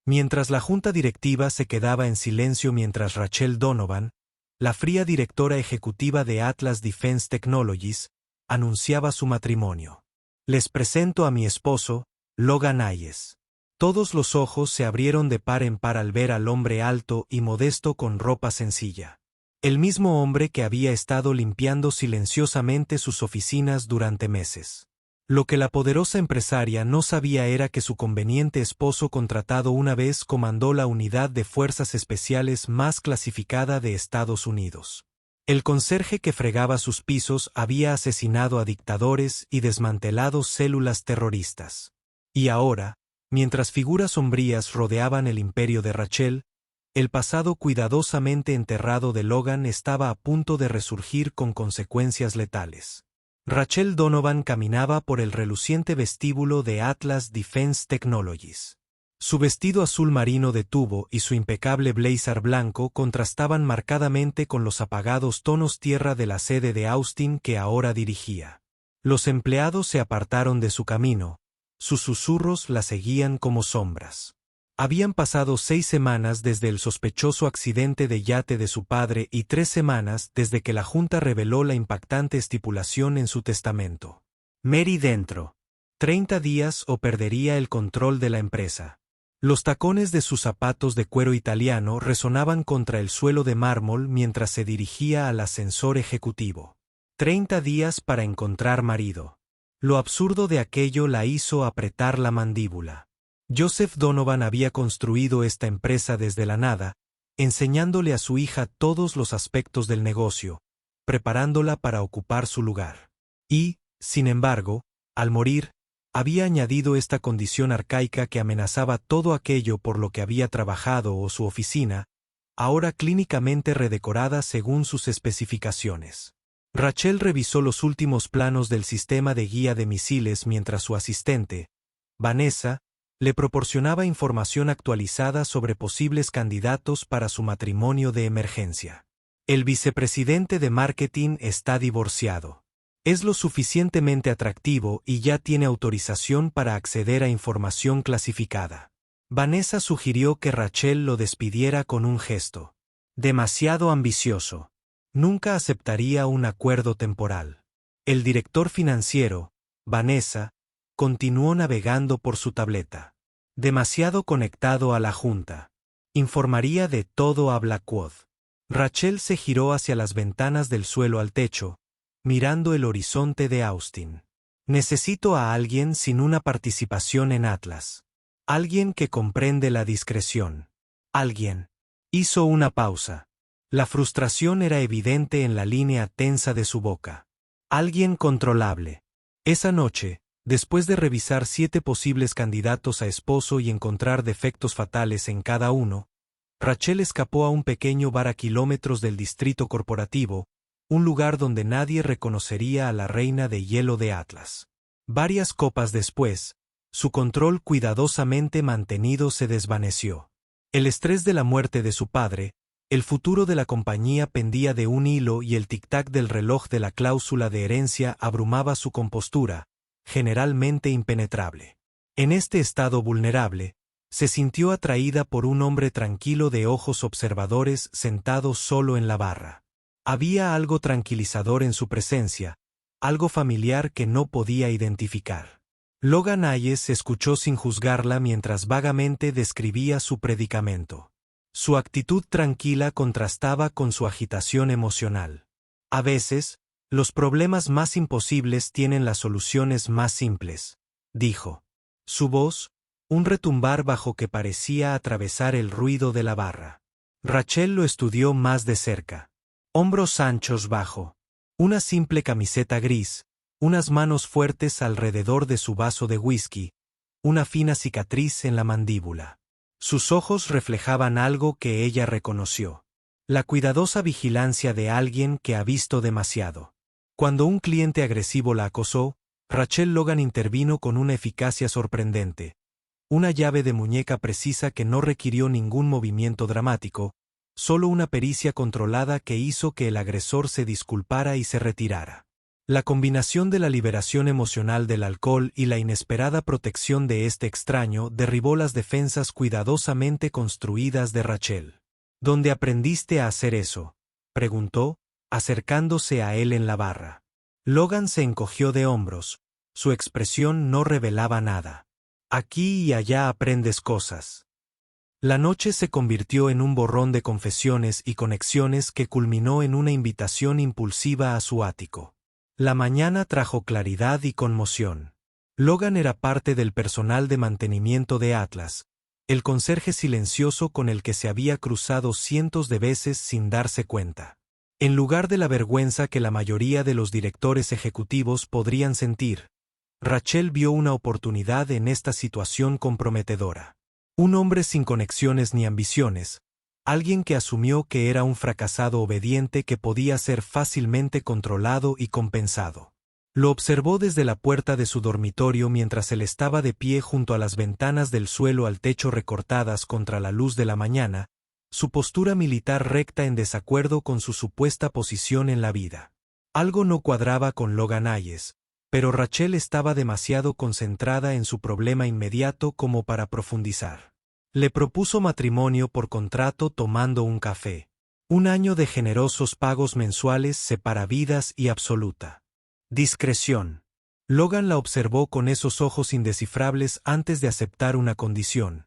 Mientras la junta directiva se quedaba en silencio mientras Rachel Donovan, la fría directora ejecutiva de Atlas Defense Technologies, anunciaba su matrimonio. Les presento a mi esposo, Logan Hayes. Todos los ojos se abrieron de par en par al ver al hombre alto y modesto con ropa sencilla. El mismo hombre que había estado limpiando silenciosamente sus oficinas durante meses. Lo que la poderosa empresaria no sabía era que su conveniente esposo contratado una vez comandó la unidad de fuerzas especiales más clasificada de Estados Unidos. El conserje que fregaba sus pisos había asesinado a dictadores y desmantelado células terroristas. Y ahora, mientras figuras sombrías rodeaban el imperio de Rachel, el pasado cuidadosamente enterrado de Logan estaba a punto de resurgir con consecuencias letales. Rachel Donovan caminaba por el reluciente vestíbulo de Atlas Defense Technologies. Su vestido azul marino de tubo y su impecable blazer blanco contrastaban marcadamente con los apagados tonos tierra de la sede de Austin que ahora dirigía. Los empleados se apartaron de su camino, sus susurros la seguían como sombras. Habían pasado 6 semanas desde el sospechoso accidente de yate de su padre y 3 semanas desde que la Junta reveló la impactante estipulación en su testamento. Mary dentro. 30 días o perdería el control de la empresa. Los tacones de sus zapatos de cuero italiano resonaban contra el suelo de mármol mientras se dirigía al ascensor ejecutivo. 30 días para encontrar marido. Lo absurdo de aquello la hizo apretar la mandíbula. Joseph Donovan había construido esta empresa desde la nada, enseñándole a su hija todos los aspectos del negocio, preparándola para ocupar su lugar. Y, sin embargo, al morir, había añadido esta condición arcaica que amenazaba todo aquello por lo que había trabajado o su oficina, ahora clínicamente redecorada según sus especificaciones. Rachel revisó los últimos planos del sistema de guía de misiles mientras su asistente, Vanessa, le proporcionaba información actualizada sobre posibles candidatos para su matrimonio de emergencia. El vicepresidente de marketing está divorciado. Es lo suficientemente atractivo y ya tiene autorización para acceder a información clasificada. Vanessa sugirió que Rachel lo despidiera con un gesto. Demasiado ambicioso. Nunca aceptaría un acuerdo temporal. El director financiero, Vanessa, continuó navegando por su tableta. Demasiado conectado a la junta. Informaría de todo a Blackwood. Rachel se giró hacia las ventanas del suelo al techo, mirando el horizonte de Austin. Necesito a alguien sin una participación en Atlas. Alguien que comprende la discreción. Alguien. Hizo una pausa. La frustración era evidente en la línea tensa de su boca. Alguien controlable. Esa noche, después de revisar 7 posibles candidatos a esposo y encontrar defectos fatales en cada uno, Rachel escapó a un pequeño bar a kilómetros del distrito corporativo, un lugar donde nadie reconocería a la reina de hielo de Atlas. Varias copas después, su control cuidadosamente mantenido se desvaneció. El estrés de la muerte de su padre, el futuro de la compañía pendía de un hilo y el tic-tac del reloj de la cláusula de herencia abrumaba su compostura, generalmente impenetrable. En este estado vulnerable, se sintió atraída por un hombre tranquilo de ojos observadores sentado solo en la barra. Había algo tranquilizador en su presencia, algo familiar que no podía identificar. Logan Hayes escuchó sin juzgarla mientras vagamente describía su predicamento. Su actitud tranquila contrastaba con su agitación emocional. A veces, los problemas más imposibles tienen las soluciones más simples, dijo. Su voz, un retumbar bajo que parecía atravesar el ruido de la barra. Rachel lo estudió más de cerca. Hombros anchos bajo. Una simple camiseta gris, unas manos fuertes alrededor de su vaso de whisky, una fina cicatriz en la mandíbula. Sus ojos reflejaban algo que ella reconoció. La cuidadosa vigilancia de alguien que ha visto demasiado. Cuando un cliente agresivo la acosó, Rachel Logan intervino con una eficacia sorprendente. Una llave de muñeca precisa que no requirió ningún movimiento dramático, solo una pericia controlada que hizo que el agresor se disculpara y se retirara. La combinación de la liberación emocional del alcohol y la inesperada protección de este extraño derribó las defensas cuidadosamente construidas de Rachel. ¿Dónde aprendiste a hacer eso?, preguntó, acercándose a él en la barra. Logan se encogió de hombros. Su expresión no revelaba nada. Aquí y allá aprendes cosas. La noche se convirtió en un borrón de confesiones y conexiones que culminó en una invitación impulsiva a su ático. La mañana trajo claridad y conmoción. Logan era parte del personal de mantenimiento de Atlas, el conserje silencioso con el que se había cruzado cientos de veces sin darse cuenta. En lugar de la vergüenza que la mayoría de los directores ejecutivos podrían sentir, Rachel vio una oportunidad en esta situación comprometedora. Un hombre sin conexiones ni ambiciones, alguien que asumió que era un fracasado obediente que podía ser fácilmente controlado y compensado. Lo observó desde la puerta de su dormitorio mientras él estaba de pie junto a las ventanas del suelo al techo recortadas contra la luz de la mañana, su postura militar recta en desacuerdo con su supuesta posición en la vida. Algo no cuadraba con Logan Hayes, pero Rachel estaba demasiado concentrada en su problema inmediato como para profundizar. Le propuso matrimonio por contrato tomando un café. 1 año de generosos pagos mensuales separa vidas y absoluta discreción. Logan la observó con esos ojos indescifrables antes de aceptar una condición.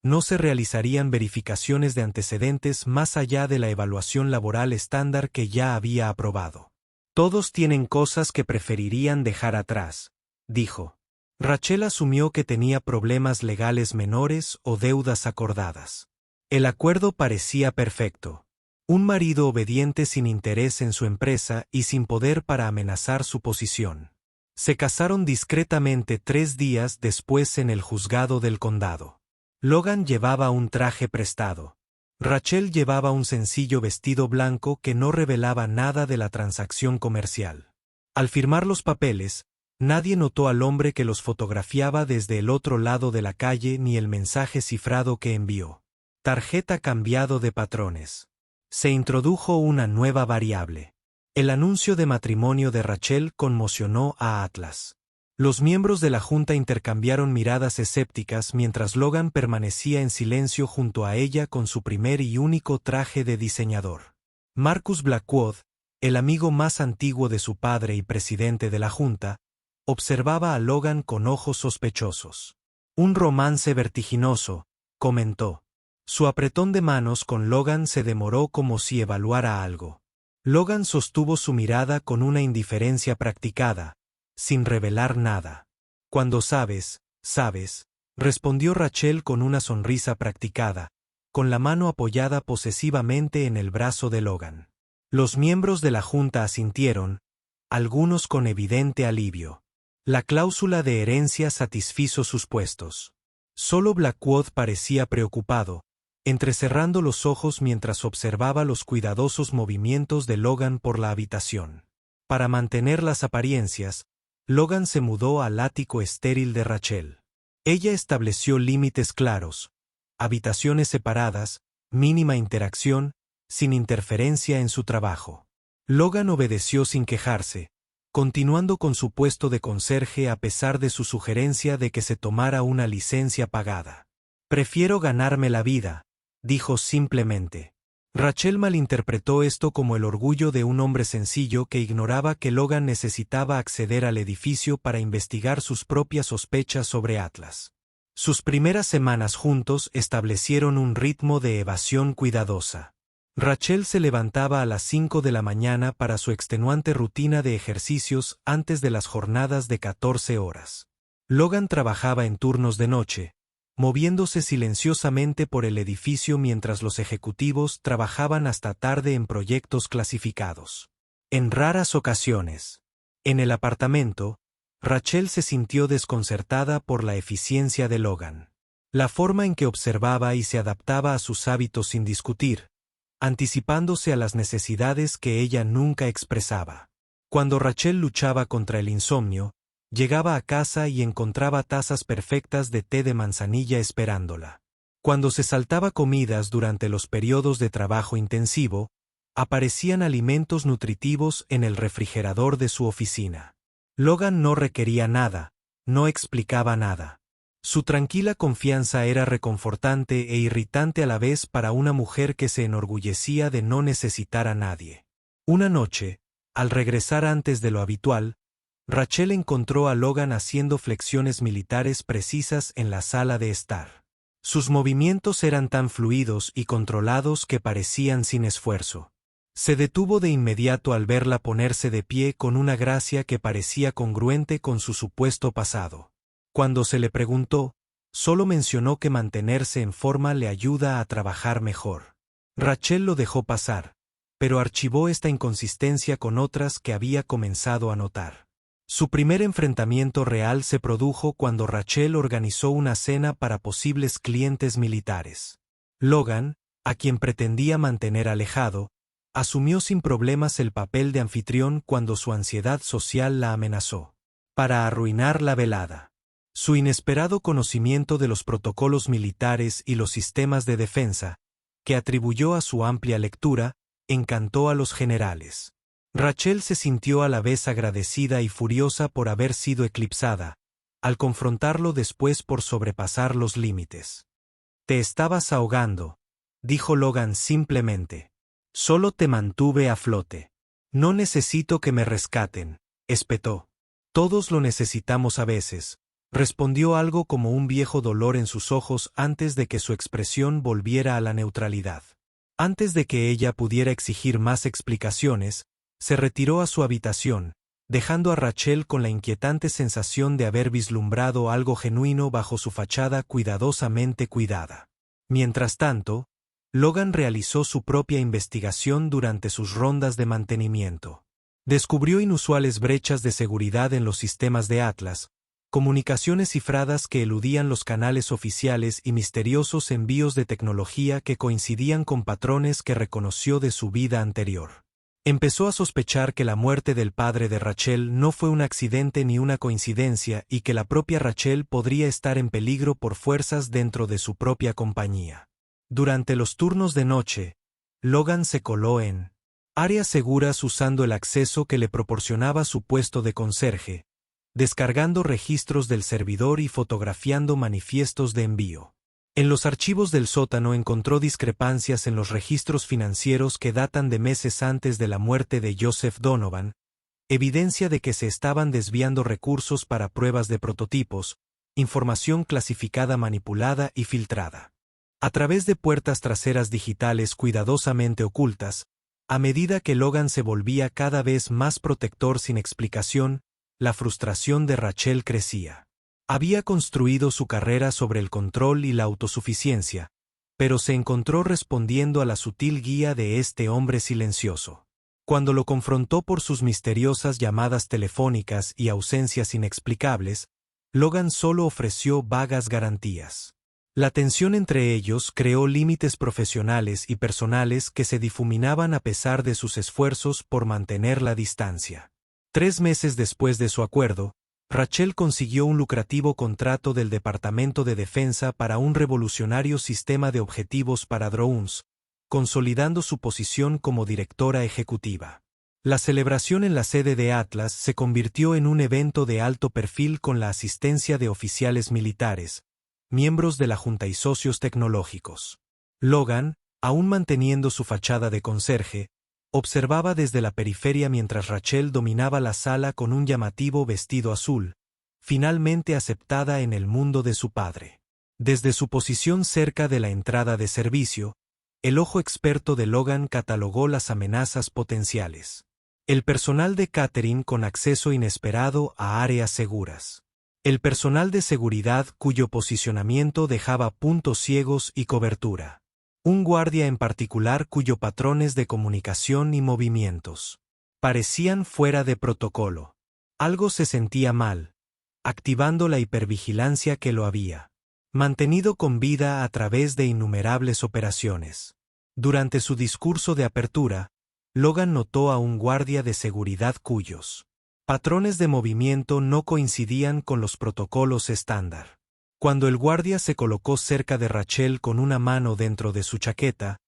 No se realizarían verificaciones de antecedentes más allá de la evaluación laboral estándar que ya había aprobado. Todos tienen cosas que preferirían dejar atrás, dijo. Rachel asumió que tenía problemas legales menores o deudas acordadas. El acuerdo parecía perfecto. Un marido obediente sin interés en su empresa y sin poder para amenazar su posición. Se casaron discretamente 3 días después en el juzgado del condado. Logan llevaba un traje prestado. Rachel llevaba un sencillo vestido blanco que no revelaba nada de la transacción comercial. Al firmar los papeles, nadie notó al hombre que los fotografiaba desde el otro lado de la calle ni el mensaje cifrado que envió. Tarjeta cambiado de patrones. Se introdujo una nueva variable. El anuncio de matrimonio de Rachel conmocionó a Atlas. Los miembros de la junta intercambiaron miradas escépticas mientras Logan permanecía en silencio junto a ella con su primer y único traje de diseñador. Marcus Blackwood, el amigo más antiguo de su padre y presidente de la junta, observaba a Logan con ojos sospechosos. Un romance vertiginoso, comentó. Su apretón de manos con Logan se demoró como si evaluara algo. Logan sostuvo su mirada con una indiferencia practicada, sin revelar nada. Cuando sabes, sabes, respondió Rachel con una sonrisa practicada, con la mano apoyada posesivamente en el brazo de Logan. Los miembros de la junta asintieron, algunos con evidente alivio. La cláusula de herencia satisfizo sus puestos. Solo Blackwood parecía preocupado, entrecerrando los ojos mientras observaba los cuidadosos movimientos de Logan por la habitación. Para mantener las apariencias, Logan se mudó al ático estéril de Rachel. Ella estableció límites claros, habitaciones separadas, mínima interacción, sin interferencia en su trabajo. Logan obedeció sin quejarse, continuando con su puesto de conserje a pesar de su sugerencia de que se tomara una licencia pagada. Prefiero ganarme la vida, dijo simplemente. Rachel malinterpretó esto como el orgullo de un hombre sencillo que ignoraba que Logan necesitaba acceder al edificio para investigar sus propias sospechas sobre Atlas. Sus primeras semanas juntos establecieron un ritmo de evasión cuidadosa. Rachel se levantaba a las 5 de la mañana para su extenuante rutina de ejercicios antes de las jornadas de 14 horas. Logan trabajaba en turnos de noche, moviéndose silenciosamente por el edificio mientras los ejecutivos trabajaban hasta tarde en proyectos clasificados. En raras ocasiones, en el apartamento, Rachel se sintió desconcertada por la eficiencia de Logan. La forma en que observaba y se adaptaba a sus hábitos sin discutir, anticipándose a las necesidades que ella nunca expresaba. Cuando Rachel luchaba contra el insomnio, llegaba a casa y encontraba tazas perfectas de té de manzanilla esperándola. Cuando se saltaba comidas durante los periodos de trabajo intensivo, Aparecían alimentos nutritivos en el refrigerador de su oficina. Logan no requería nada, no explicaba nada. Su tranquila confianza era reconfortante e irritante a la vez para una mujer que se enorgullecía de no necesitar a nadie. Una noche, al regresar antes de lo habitual, Rachel encontró a Logan haciendo flexiones militares precisas en la sala de estar. Sus movimientos eran tan fluidos y controlados que parecían sin esfuerzo. Se detuvo de inmediato al verla ponerse de pie con una gracia que parecía congruente con su supuesto pasado. Cuando se le preguntó, solo mencionó que mantenerse en forma le ayuda a trabajar mejor. Rachel lo dejó pasar, pero archivó esta inconsistencia con otras que había comenzado a notar. Su primer enfrentamiento real se produjo cuando Rachel organizó una cena para posibles clientes militares. Logan, a quien pretendía mantener alejado, asumió sin problemas el papel de anfitrión cuando su ansiedad social la amenazó. Para arruinar la velada. Su inesperado conocimiento de los protocolos militares y los sistemas de defensa, que atribuyó a su amplia lectura, encantó a los generales. Rachel se sintió a la vez agradecida y furiosa por haber sido eclipsada, al confrontarlo después por sobrepasar los límites. «Te estabas ahogando», dijo Logan simplemente. «Solo te mantuve a flote. No necesito que me rescaten», espetó. «Todos lo necesitamos a veces», respondió algo como un viejo dolor en sus ojos antes de que su expresión volviera a la neutralidad. Antes de que ella pudiera exigir más explicaciones, se retiró a su habitación, dejando a Rachel con la inquietante sensación de haber vislumbrado algo genuino bajo su fachada cuidadosamente cuidada. Mientras tanto, Logan realizó su propia investigación durante sus rondas de mantenimiento. Descubrió inusuales brechas de seguridad en los sistemas de Atlas, comunicaciones cifradas que eludían los canales oficiales y misteriosos envíos de tecnología que coincidían con patrones que reconoció de su vida anterior. Empezó a sospechar que la muerte del padre de Rachel no fue un accidente ni una coincidencia y que la propia Rachel podría estar en peligro por fuerzas dentro de su propia compañía. Durante los turnos de noche, Logan se coló en áreas seguras usando el acceso que le proporcionaba su puesto de conserje, descargando registros del servidor y fotografiando manifiestos de envío. En los archivos del sótano encontró discrepancias en los registros financieros que datan de meses antes de la muerte de Joseph Donovan, evidencia de que se estaban desviando recursos para pruebas de prototipos, información clasificada manipulada y filtrada. A través de puertas traseras digitales cuidadosamente ocultas, a medida que Logan se volvía cada vez más protector sin explicación, la frustración de Rachel crecía. Había construido su carrera sobre el control y la autosuficiencia, pero se encontró respondiendo a la sutil guía de este hombre silencioso. Cuando lo confrontó por sus misteriosas llamadas telefónicas y ausencias inexplicables, Logan solo ofreció vagas garantías. La tensión entre ellos creó límites profesionales y personales que se difuminaban a pesar de sus esfuerzos por mantener la distancia. 3 meses después de su acuerdo, Rachel consiguió un lucrativo contrato del Departamento de Defensa para un revolucionario sistema de objetivos para drones, consolidando su posición como directora ejecutiva. La celebración en la sede de Atlas se convirtió en un evento de alto perfil con la asistencia de oficiales militares, miembros de la Junta y socios tecnológicos. Logan, aún manteniendo su fachada de conserje, observaba desde la periferia mientras Rachel dominaba la sala con un llamativo vestido azul, finalmente aceptada en el mundo de su padre. Desde su posición cerca de la entrada de servicio, el ojo experto de Logan catalogó las amenazas potenciales. El personal de catering con acceso inesperado a áreas seguras. El personal de seguridad cuyo posicionamiento dejaba puntos ciegos y cobertura. Un guardia en particular cuyo patrones de comunicación y movimientos parecían fuera de protocolo. Algo se sentía mal, activando la hipervigilancia que lo había mantenido con vida a través de innumerables operaciones. Durante su discurso de apertura, Logan notó a un guardia de seguridad cuyos patrones de movimiento no coincidían con los protocolos estándar. Cuando el guardia se colocó cerca de Rachel con una mano dentro de su chaqueta,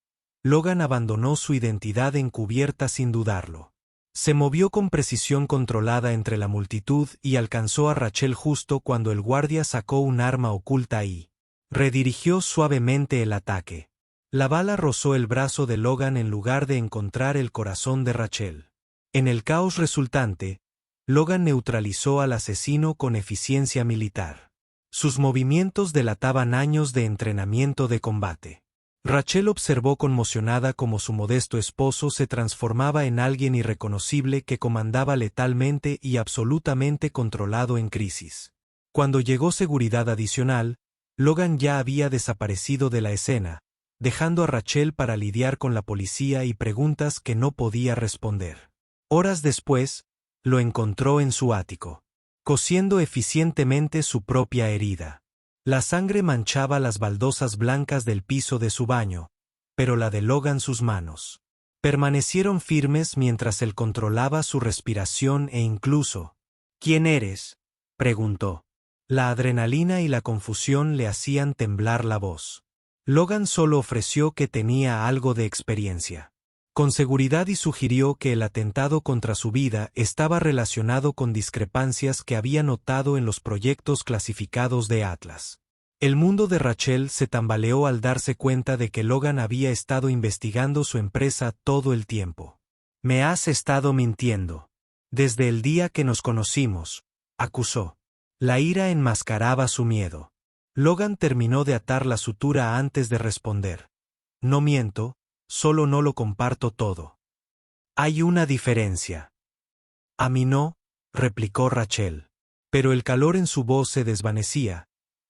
Logan abandonó su identidad encubierta sin dudarlo. Se movió con precisión controlada entre la multitud y alcanzó a Rachel justo cuando el guardia sacó un arma oculta y redirigió suavemente el ataque. La bala rozó el brazo de Logan en lugar de encontrar el corazón de Rachel. En el caos resultante, Logan neutralizó al asesino con eficiencia militar. Sus movimientos delataban años de entrenamiento de combate. Rachel observó conmocionada cómo su modesto esposo se transformaba en alguien irreconocible que comandaba letalmente y absolutamente controlado en crisis. Cuando llegó seguridad adicional, Logan ya había desaparecido de la escena, dejando a Rachel para lidiar con la policía y preguntas que no podía responder. Horas después, lo encontró en su ático, cosiendo eficientemente su propia herida. La sangre manchaba las baldosas blancas del piso de su baño, pero la de Logan sus manos permanecieron firmes mientras él controlaba su respiración e incluso. ¿Quién eres?, preguntó. La adrenalina y la confusión le hacían temblar la voz. Logan solo ofreció que tenía algo de experiencia. Con seguridad y sugirió que el atentado contra su vida estaba relacionado con discrepancias que había notado en los proyectos clasificados de Atlas. El mundo de Rachel se tambaleó al darse cuenta de que Logan había estado investigando su empresa todo el tiempo. «Me has estado mintiendo. Desde el día que nos conocimos», acusó. La ira enmascaraba su miedo. Logan terminó de atar la sutura antes de responder. «No miento, solo no lo comparto todo». «Hay una diferencia». «A mí no», replicó Rachel. Pero el calor en su voz se desvanecía,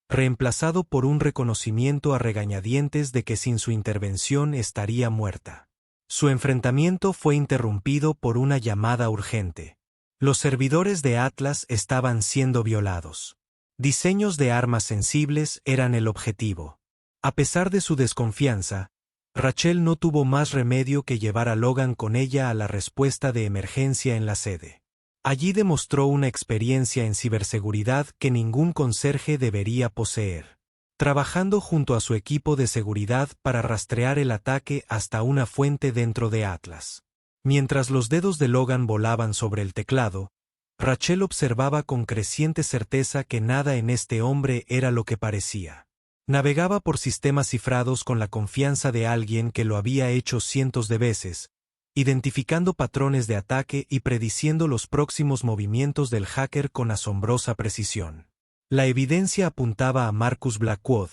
reemplazado por un reconocimiento a regañadientes de que sin su intervención estaría muerta. Su enfrentamiento fue interrumpido por una llamada urgente. Los servidores de Atlas estaban siendo violados. Diseños de armas sensibles eran el objetivo. A pesar de su desconfianza, Rachel no tuvo más remedio que llevar a Logan con ella a la respuesta de emergencia en la sede. Allí demostró una experiencia en ciberseguridad que ningún conserje debería poseer. Trabajando junto a su equipo de seguridad para rastrear el ataque hasta una fuente dentro de Atlas. Mientras los dedos de Logan volaban sobre el teclado, Rachel observaba con creciente certeza que nada en este hombre era lo que parecía. Navegaba por sistemas cifrados con la confianza de alguien que lo había hecho cientos de veces, identificando patrones de ataque y prediciendo los próximos movimientos del hacker con asombrosa precisión. La evidencia apuntaba a Marcus Blackwood,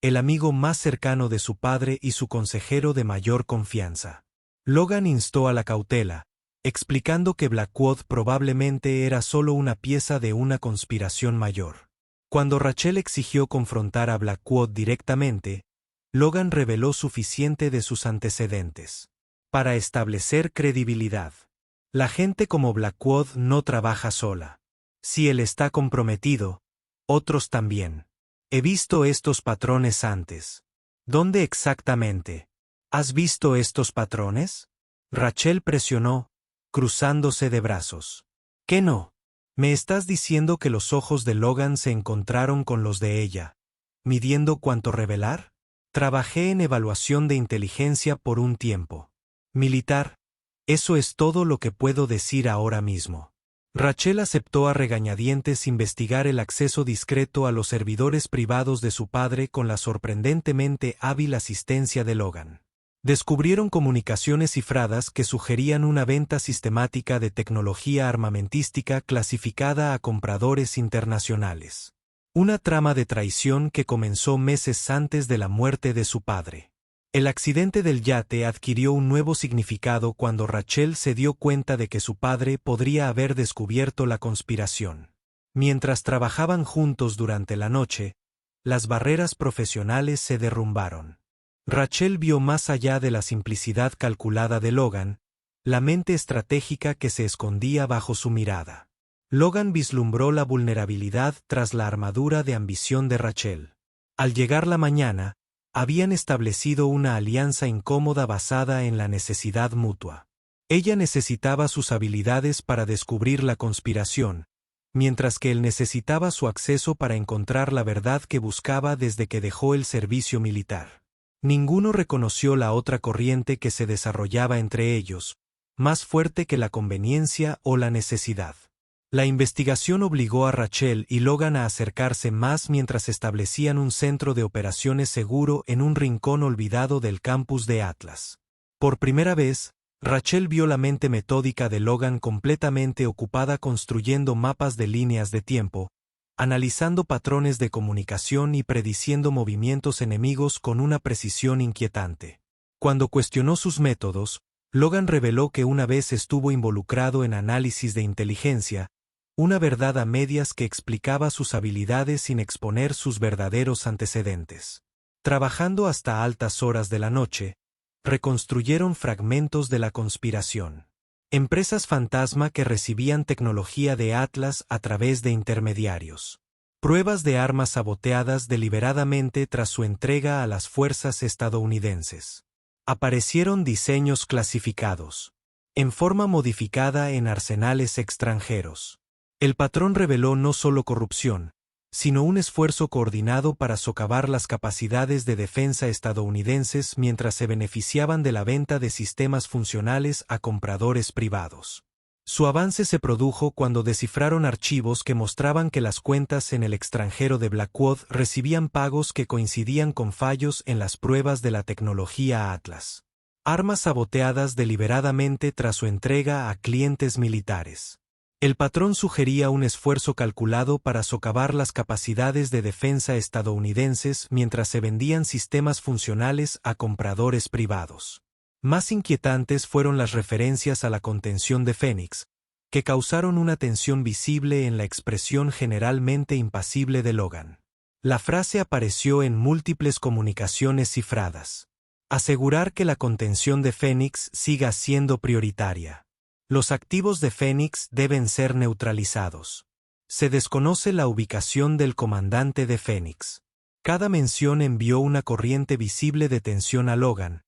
el amigo más cercano de su padre y su consejero de mayor confianza. Logan instó a la cautela, explicando que Blackwood probablemente era solo una pieza de una conspiración mayor. Cuando Rachel exigió confrontar a Blackwood directamente, Logan reveló suficiente de sus antecedentes para establecer credibilidad. La gente como Blackwood no trabaja sola. Si él está comprometido, otros también. He visto estos patrones antes. ¿Dónde exactamente? ¿Has visto estos patrones? Rachel presionó, cruzándose de brazos. ¿Qué no? ¿Me estás diciendo que los ojos de Logan se encontraron con los de ella, midiendo cuánto revelar? Trabajé en evaluación de inteligencia por un tiempo. Militar, eso es todo lo que puedo decir ahora mismo. Rachel aceptó a regañadientes investigar el acceso discreto a los servidores privados de su padre con la sorprendentemente hábil asistencia de Logan. Descubrieron comunicaciones cifradas que sugerían una venta sistemática de tecnología armamentística clasificada a compradores internacionales. Una trama de traición que comenzó meses antes de la muerte de su padre. El accidente del yate adquirió un nuevo significado cuando Rachel se dio cuenta de que su padre podría haber descubierto la conspiración. Mientras trabajaban juntos durante la noche, las barreras profesionales se derrumbaron. Rachel vio más allá de la simplicidad calculada de Logan, la mente estratégica que se escondía bajo su mirada. Logan vislumbró la vulnerabilidad tras la armadura de ambición de Rachel. Al llegar la mañana, habían establecido una alianza incómoda basada en la necesidad mutua. Ella necesitaba sus habilidades para descubrir la conspiración, mientras que él necesitaba su acceso para encontrar la verdad que buscaba desde que dejó el servicio militar. Ninguno reconoció la otra corriente que se desarrollaba entre ellos, más fuerte que la conveniencia o la necesidad. La investigación obligó a Rachel y Logan a acercarse más mientras establecían un centro de operaciones seguro en un rincón olvidado del campus de Atlas. Por primera vez, Rachel vio la mente metódica de Logan completamente ocupada construyendo mapas de líneas de tiempo, analizando patrones de comunicación y prediciendo movimientos enemigos con una precisión inquietante. Cuando cuestionó sus métodos, Logan reveló que una vez estuvo involucrado en análisis de inteligencia, una verdad a medias que explicaba sus habilidades sin exponer sus verdaderos antecedentes. Trabajando hasta altas horas de la noche, reconstruyeron fragmentos de la conspiración. Empresas fantasma que recibían tecnología de Atlas a través de intermediarios. Pruebas de armas saboteadas deliberadamente tras su entrega a las fuerzas estadounidenses. Aparecieron diseños clasificados, en forma modificada en arsenales extranjeros. El patrón reveló no solo corrupción, sino un esfuerzo coordinado para socavar las capacidades de defensa estadounidenses mientras se beneficiaban de la venta de sistemas funcionales a compradores privados. Su avance se produjo cuando descifraron archivos que mostraban que las cuentas en el extranjero de Blackwood recibían pagos que coincidían con fallos en las pruebas de la tecnología Atlas. Armas saboteadas deliberadamente tras su entrega a clientes militares. El patrón sugería un esfuerzo calculado para socavar las capacidades de defensa estadounidenses mientras se vendían sistemas funcionales a compradores privados. Más inquietantes fueron las referencias a la contención de Phoenix, que causaron una tensión visible en la expresión generalmente impasible de Logan. La frase apareció en múltiples comunicaciones cifradas. Asegurar que la contención de Phoenix siga siendo prioritaria. Los activos de Phoenix deben ser neutralizados. Se desconoce la ubicación del comandante de Phoenix. Cada mención envió una corriente visible de tensión a Logan,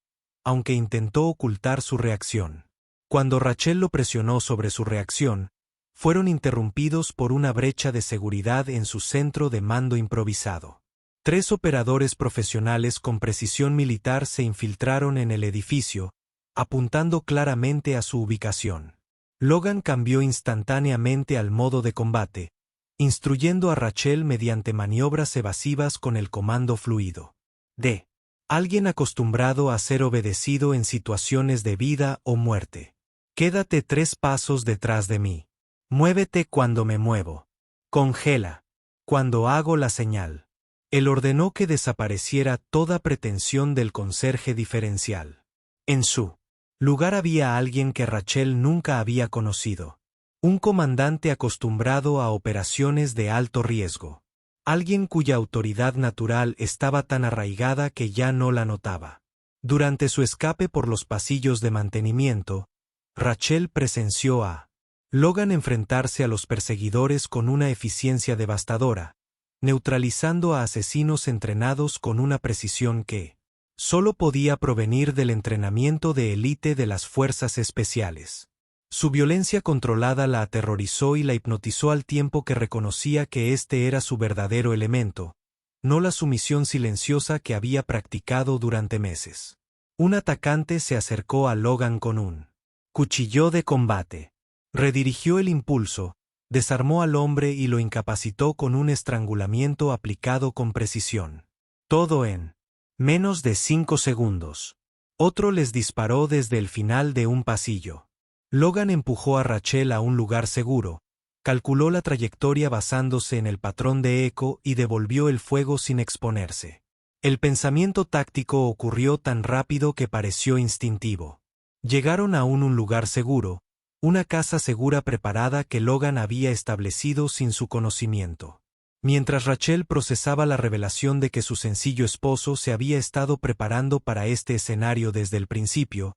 aunque intentó ocultar su reacción. Cuando Rachel lo presionó sobre su reacción, fueron interrumpidos por una brecha de seguridad en su centro de mando improvisado. 3 operadores profesionales con precisión militar se infiltraron en el edificio, apuntando claramente a su ubicación. Logan cambió instantáneamente al modo de combate, instruyendo a Rachel mediante maniobras evasivas con el comando fluido. D. Alguien acostumbrado a ser obedecido en situaciones de vida o muerte. Quédate 3 pasos detrás de mí. Muévete cuando me muevo. Congela. Cuando hago la señal. Él ordenó que desapareciera toda pretensión del conserje diferencial. En su lugar había alguien que Rachel nunca había conocido. Un comandante acostumbrado a operaciones de alto riesgo. Alguien cuya autoridad natural estaba tan arraigada que ya no la notaba. Durante su escape por los pasillos de mantenimiento, Rachel presenció a Logan enfrentarse a los perseguidores con una eficiencia devastadora, neutralizando a asesinos entrenados con una precisión que solo podía provenir del entrenamiento de élite de las fuerzas especiales. Su violencia controlada la aterrorizó y la hipnotizó al tiempo que reconocía que este era su verdadero elemento, no la sumisión silenciosa que había practicado durante meses. Un atacante se acercó a Logan con un cuchillo de combate. Redirigió el impulso, desarmó al hombre y lo incapacitó con un estrangulamiento aplicado con precisión. Todo en menos de 5 segundos. Otro les disparó desde el final de un pasillo. Logan empujó a Rachel a un lugar seguro, calculó la trayectoria basándose en el patrón de eco y devolvió el fuego sin exponerse. El pensamiento táctico ocurrió tan rápido que pareció instintivo. Llegaron aún un lugar seguro, una casa segura preparada que Logan había establecido sin su conocimiento. Mientras Rachel procesaba la revelación de que su sencillo esposo se había estado preparando para este escenario desde el principio,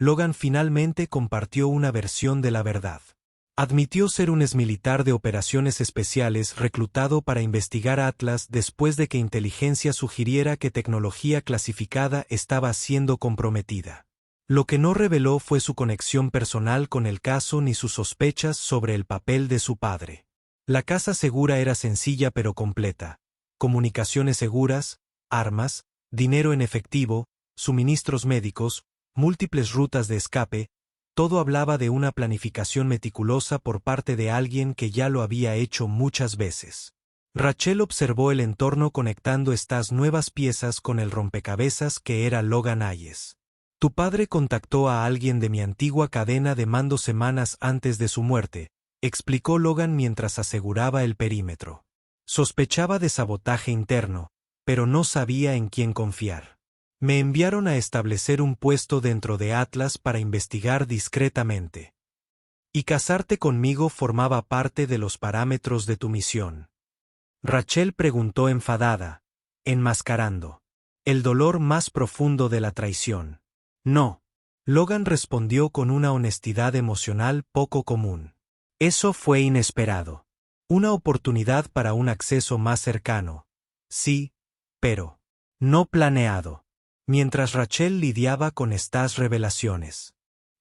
Logan finalmente compartió una versión de la verdad. Admitió ser un exmilitar de operaciones especiales reclutado para investigar Atlas después de que inteligencia sugiriera que tecnología clasificada estaba siendo comprometida. Lo que no reveló fue su conexión personal con el caso ni sus sospechas sobre el papel de su padre. La casa segura era sencilla pero completa. Comunicaciones seguras, armas, dinero en efectivo, suministros médicos, múltiples rutas de escape, todo hablaba de una planificación meticulosa por parte de alguien que ya lo había hecho muchas veces. Rachel observó el entorno conectando estas nuevas piezas con el rompecabezas que era Logan Hayes. Tu padre contactó a alguien de mi antigua cadena de mando semanas antes de su muerte, explicó Logan mientras aseguraba el perímetro. Sospechaba de sabotaje interno, pero no sabía en quién confiar. Me enviaron a establecer un puesto dentro de Atlas para investigar discretamente. Y casarte conmigo formaba parte de los parámetros de tu misión. Rachel preguntó enfadada, enmascarando el dolor más profundo de la traición. No. Logan respondió con una honestidad emocional poco común. Eso fue inesperado. Una oportunidad para un acceso más cercano. Sí, pero no planeado. Mientras Rachel lidiaba con estas revelaciones,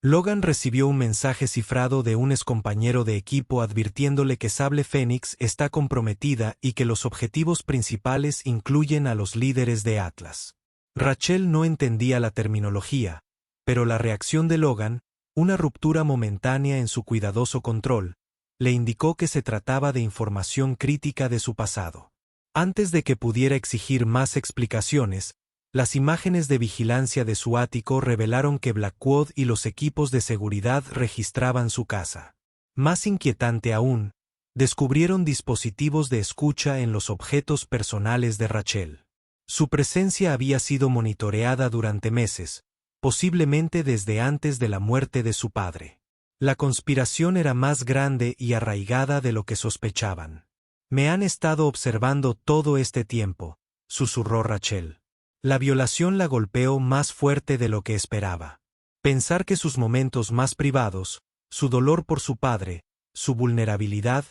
Logan recibió un mensaje cifrado de un excompañero de equipo advirtiéndole que Sable Fénix está comprometida y que los objetivos principales incluyen a los líderes de Atlas. Rachel no entendía la terminología, pero la reacción de Logan, una ruptura momentánea en su cuidadoso control, le indicó que se trataba de información crítica de su pasado. Antes de que pudiera exigir más explicaciones, las imágenes de vigilancia de su ático revelaron que Blackwood y los equipos de seguridad registraban su casa. Más inquietante aún, descubrieron dispositivos de escucha en los objetos personales de Rachel. Su presencia había sido monitoreada durante meses, posiblemente desde antes de la muerte de su padre. La conspiración era más grande y arraigada de lo que sospechaban. Me han estado observando todo este tiempo, susurró Rachel. La violación la golpeó más fuerte de lo que esperaba. Pensar que sus momentos más privados, su dolor por su padre, su vulnerabilidad,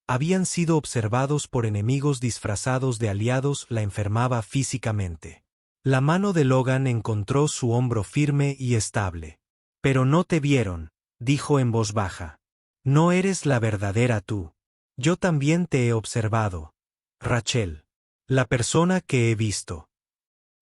habían sido observados por enemigos disfrazados de aliados la enfermaba físicamente. La mano de Logan encontró su hombro firme y estable. Pero no te vieron, dijo en voz baja. No eres la verdadera tú. Yo también te he observado, Rachel. La persona que he visto.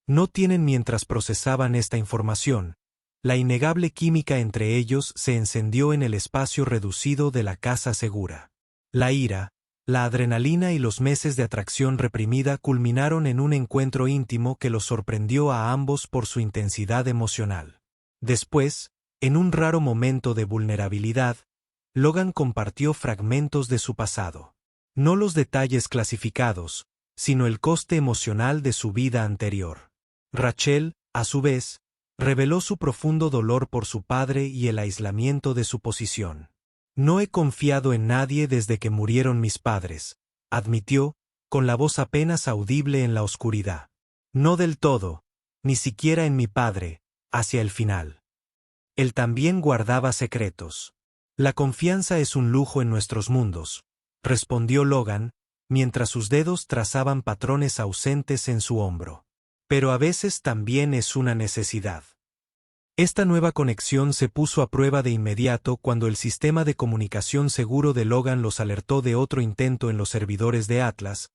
No tienen. Mientras procesaban esta información, la innegable química entre ellos se encendió en el espacio reducido de la casa segura. La ira, la adrenalina y los meses de atracción reprimida culminaron en un encuentro íntimo que los sorprendió a ambos por su intensidad emocional. Después, en un raro momento de vulnerabilidad, Logan compartió fragmentos de su pasado. No los detalles clasificados, sino el coste emocional de su vida anterior. Rachel, a su vez, reveló su profundo dolor por su padre y el aislamiento de su posición. No he confiado en nadie desde que murieron mis padres, admitió, con la voz apenas audible en la oscuridad. No del todo, ni siquiera en mi padre, hacia el final. Él también guardaba secretos. La confianza es un lujo en nuestros mundos, respondió Logan, mientras sus dedos trazaban patrones ausentes en su hombro. Pero a veces también es una necesidad. Esta nueva conexión se puso a prueba de inmediato cuando el sistema de comunicación seguro de Logan los alertó de otro intento en los servidores de Atlas,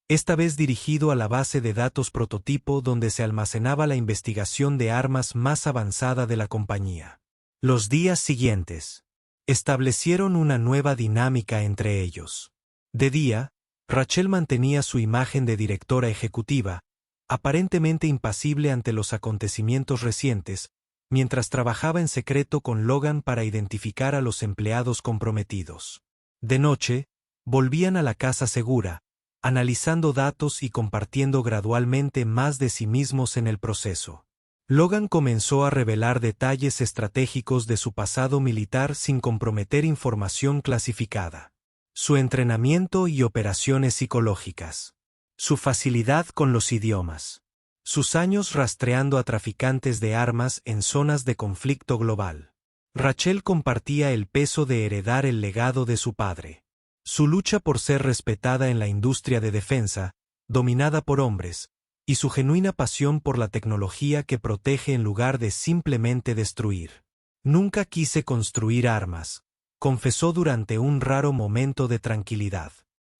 esta vez dirigido a la base de datos prototipo donde se almacenaba la investigación de armas más avanzada de la compañía. Los días siguientes establecieron una nueva dinámica entre ellos. De día, Rachel mantenía su imagen de directora ejecutiva, aparentemente impasible ante los acontecimientos recientes, mientras trabajaba en secreto con Logan para identificar a los empleados comprometidos. De noche, volvían a la casa segura, analizando datos y compartiendo gradualmente más de sí mismos en el proceso. Logan comenzó a revelar detalles estratégicos de su pasado militar sin comprometer información clasificada. Su entrenamiento y operaciones psicológicas. Su facilidad con los idiomas. Sus años rastreando a traficantes de armas en zonas de conflicto global. Rachel compartía el peso de heredar el legado de su padre. Su lucha por ser respetada en la industria de defensa, dominada por hombres, y su genuina pasión por la tecnología que protege en lugar de simplemente destruir. Nunca quise construir armas, confesó durante un raro momento de tranquilidad.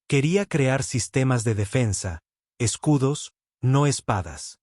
Quería crear sistemas de defensa, escudos, no espadas.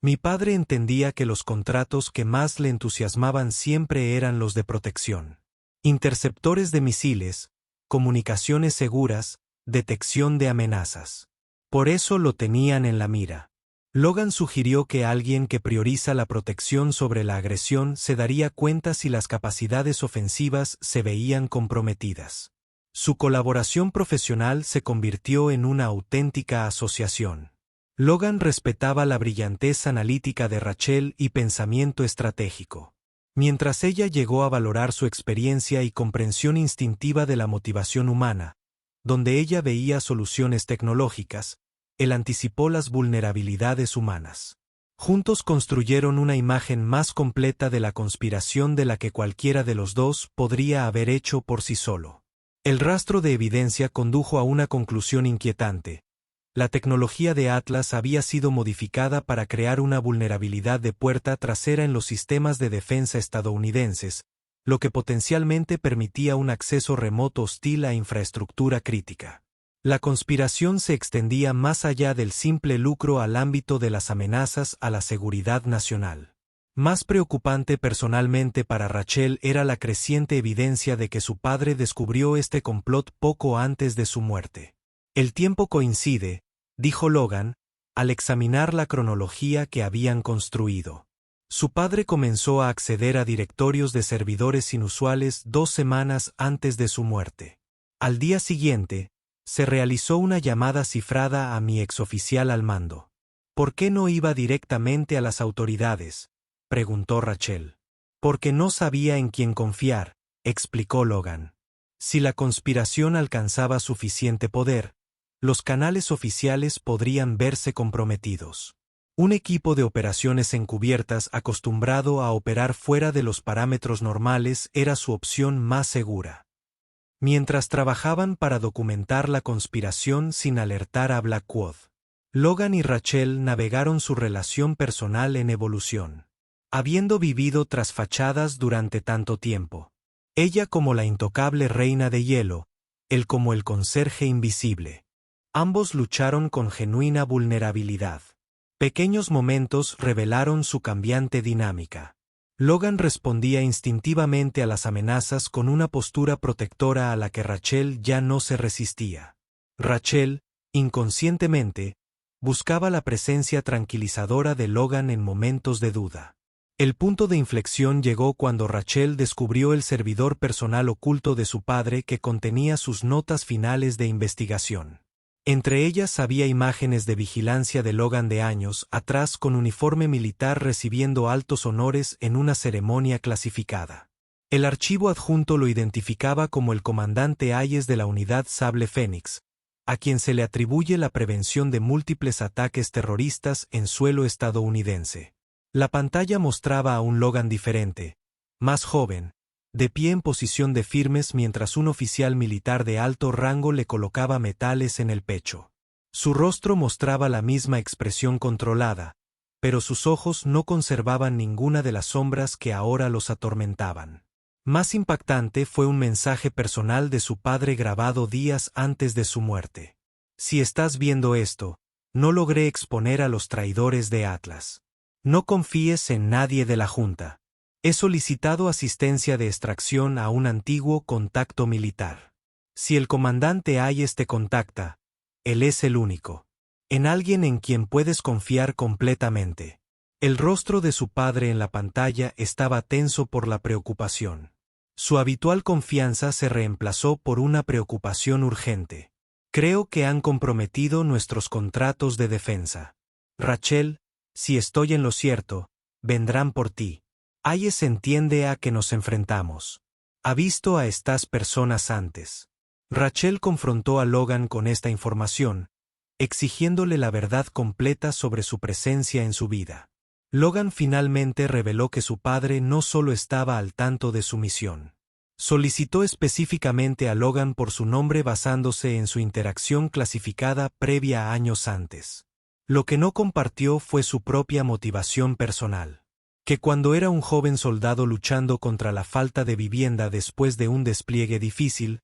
Mi padre entendía que los contratos que más le entusiasmaban siempre eran los de protección. Interceptores de misiles, comunicaciones seguras, detección de amenazas. Por eso lo tenían en la mira. Logan sugirió que alguien que prioriza la protección sobre la agresión se daría cuenta si las capacidades ofensivas se veían comprometidas. Su colaboración profesional se convirtió en una auténtica asociación. Logan respetaba la brillantez analítica de Rachel y pensamiento estratégico. Mientras ella llegó a valorar su experiencia y comprensión instintiva de la motivación humana, donde ella veía soluciones tecnológicas, él anticipó las vulnerabilidades humanas. Juntos construyeron una imagen más completa de la conspiración de la que cualquiera de los dos podría haber hecho por sí solo. El rastro de evidencia condujo a una conclusión inquietante. La tecnología de Atlas había sido modificada para crear una vulnerabilidad de puerta trasera en los sistemas de defensa estadounidenses, lo que potencialmente permitía un acceso remoto hostil a infraestructura crítica. La conspiración se extendía más allá del simple lucro al ámbito de las amenazas a la seguridad nacional. Más preocupante personalmente para Rachel era la creciente evidencia de que su padre descubrió este complot poco antes de su muerte. El tiempo coincide, dijo Logan, al examinar la cronología que habían construido. Su padre comenzó a acceder a directorios de servidores inusuales 2 semanas antes de su muerte. Al día siguiente, se realizó una llamada cifrada a mi exoficial al mando. ¿Por qué no iba directamente a las autoridades?, preguntó Rachel. Porque no sabía en quién confiar, explicó Logan. Si la conspiración alcanzaba suficiente poder, los canales oficiales podrían verse comprometidos. Un equipo de operaciones encubiertas acostumbrado a operar fuera de los parámetros normales era su opción más segura. Mientras trabajaban para documentar la conspiración sin alertar a Blackwood, Logan y Rachel navegaron su relación personal en evolución. Habiendo vivido tras fachadas durante tanto tiempo, ella como la intocable reina de hielo, él como el conserje invisible. Ambos lucharon con genuina vulnerabilidad. Pequeños momentos revelaron su cambiante dinámica. Logan respondía instintivamente a las amenazas con una postura protectora a la que Rachel ya no se resistía. Rachel, inconscientemente, buscaba la presencia tranquilizadora de Logan en momentos de duda. El punto de inflexión llegó cuando Rachel descubrió el servidor personal oculto de su padre que contenía sus notas finales de investigación. Entre ellas había imágenes de vigilancia de Logan de años atrás con uniforme militar recibiendo altos honores en una ceremonia clasificada. El archivo adjunto lo identificaba como el comandante Hayes de la unidad Sable Fénix, a quien se le atribuye la prevención de múltiples ataques terroristas en suelo estadounidense. La pantalla mostraba a un Logan diferente, más joven, de pie en posición de firmes mientras un oficial militar de alto rango le colocaba metales en el pecho. Su rostro mostraba la misma expresión controlada, pero sus ojos no conservaban ninguna de las sombras que ahora los atormentaban. Más impactante fue un mensaje personal de su padre grabado días antes de su muerte. Si estás viendo esto, no logré exponer a los traidores de Atlas. No confíes en nadie de la Junta. He solicitado asistencia de extracción a un antiguo contacto militar. Si el comandante Hayes te contacta, él es el único. En alguien en quien puedes confiar completamente. El rostro de su padre en la pantalla estaba tenso por la preocupación. Su habitual confianza se reemplazó por una preocupación urgente. Creo que han comprometido nuestros contratos de defensa. Rachel, si estoy en lo cierto, vendrán por ti. Hayes entiende a que nos enfrentamos. Ha visto a estas personas antes. Rachel confrontó a Logan con esta información, exigiéndole la verdad completa sobre su presencia en su vida. Logan finalmente reveló que su padre no solo estaba al tanto de su misión. Solicitó específicamente a Logan por su nombre basándose en su interacción clasificada previa a años antes. Lo que no compartió fue su propia motivación personal. Que cuando era un joven soldado luchando contra la falta de vivienda después de un despliegue difícil,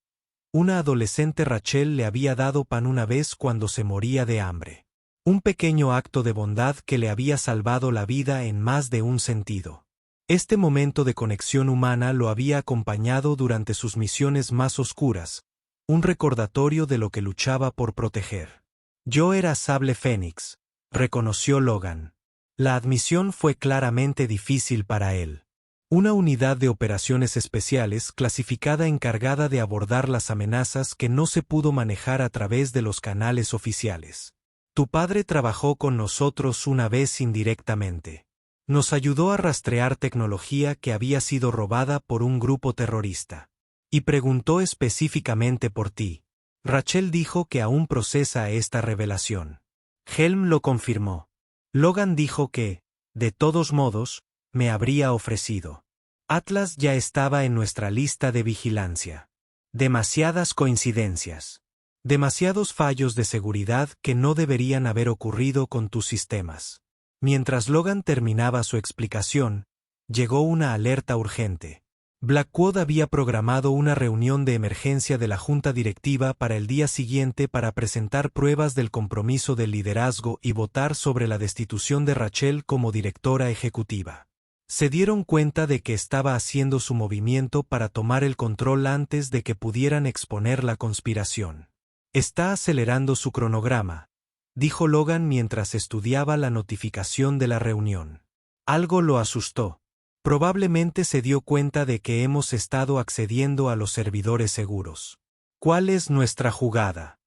una adolescente Rachel le había dado pan una vez cuando se moría de hambre. Un pequeño acto de bondad que le había salvado la vida en más de un sentido. Este momento de conexión humana lo había acompañado durante sus misiones más oscuras, un recordatorio de lo que luchaba por proteger. Yo era Sable Fénix, reconoció Logan. La admisión fue claramente difícil para él. Una unidad de operaciones especiales clasificada encargada de abordar las amenazas que no se pudo manejar a través de los canales oficiales. Tu padre trabajó con nosotros una vez indirectamente. Nos ayudó a rastrear tecnología que había sido robada por un grupo terrorista. Y preguntó específicamente por ti. Rachel dijo que aún procesa esta revelación. Helm lo confirmó. Logan dijo que, de todos modos, me habría ofrecido. Atlas ya estaba en nuestra lista de vigilancia. Demasiadas coincidencias. Demasiados fallos de seguridad que no deberían haber ocurrido con tus sistemas. Mientras Logan terminaba su explicación, llegó una alerta urgente. Blackwood había programado una reunión de emergencia de la junta directiva para el día siguiente para presentar pruebas del compromiso del liderazgo y votar sobre la destitución de Rachel como directora ejecutiva. Se dieron cuenta de que estaba haciendo su movimiento para tomar el control antes de que pudieran exponer la conspiración. Está acelerando su cronograma, dijo Logan mientras estudiaba la notificación de la reunión. Algo lo asustó. Probablemente se dio cuenta de que hemos estado accediendo a los servidores seguros. ¿Cuál es nuestra jugada?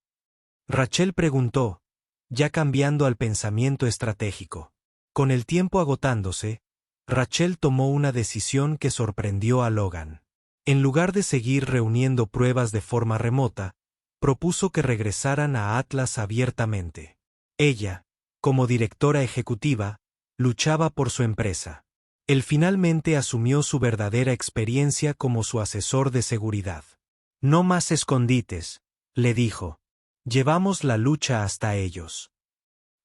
Rachel preguntó, ya cambiando al pensamiento estratégico. Con el tiempo agotándose, Rachel tomó una decisión que sorprendió a Logan. En lugar de seguir reuniendo pruebas de forma remota, propuso que regresaran a Atlas abiertamente. Ella, como directora ejecutiva, luchaba por su empresa. Él finalmente asumió su verdadera experiencia como su asesor de seguridad. No más escondites, le dijo. Llevamos la lucha hasta ellos.